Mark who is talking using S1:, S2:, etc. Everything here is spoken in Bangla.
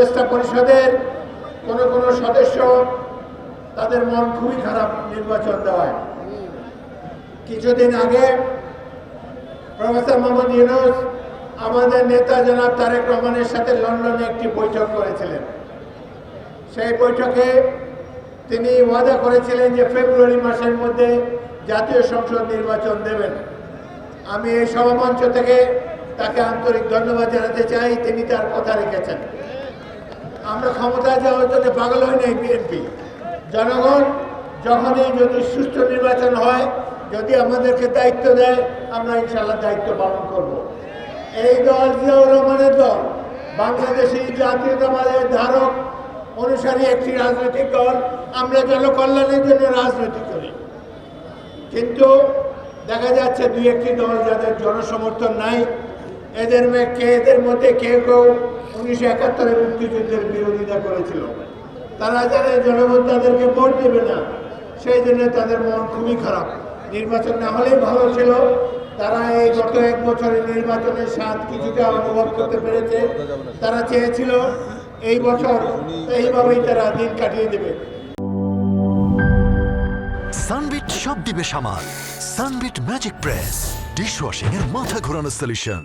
S1: উপদেষ্টা পরিষদের কোন সদস্য তাদের মন খুবই খারাপ নির্বাচন দেওয়ায়। কিছুদিন আগে প্রফেসর মোহাম্মদ ইউনূস আমাদের নেতা জনাব তারেক রহমানের সাথে লন্ডনে একটি বৈঠক করেছিলেন। সেই বৈঠকে তিনি ওয়াদা করেছিলেন যে ফেব্রুয়ারি মাসের মধ্যে জাতীয় সংসদ নির্বাচন দেবেন। আমি এই সভামঞ্চ থেকে তাকে আন্তরিক ধন্যবাদ জানাতে চাই, তিনি তার কথা রেখেছেন। আমরা ক্ষমতায় যাওয়ার জন্য পাগল হই নাই বিএনপি। জনগণ যখনই যদি সুষ্ঠু নির্বাচন হয়, যদি আমাদেরকে দায়িত্ব দেয়, আমরা ইনশাআল্লাহ দায়িত্ব পালন করব। এই দল জিয়াউর রহমানের দল, বাংলাদেশি জাতীয়তাবাদের ধারক অনুসারী একটি রাজনৈতিক দল। আমরা জনকল্যাণের জন্য রাজনীতি করি, কিন্তু দেখা যাচ্ছে দুই একটি দল যাদের জনসমর্থন নাই, এদের মধ্যে কেউ 1971-এর মুক্তিযুদ্ধের বিরোধিতা করেছিল। তারা জানে জনগণ তাদেরকে ভোট দেবে না, সেই জন্য তাদের মন খুবই খারাপ। নির্বাচন না হলেই ভালো ছিল। তারা এই গত এক বছরের নির্বাচনের স্বাদ কিছুটা অনুভব করতে পেরেছে। তারা চেয়েছিল এই বছর এইভাবেই তারা দিন কাটিয়ে দেবে।
S2: সানবিট সব দিবে সামাল। সানবিট ম্যাজিক প্রেস ডিশওয়াশিং এর মাথা ঘোরানো সলিউশন।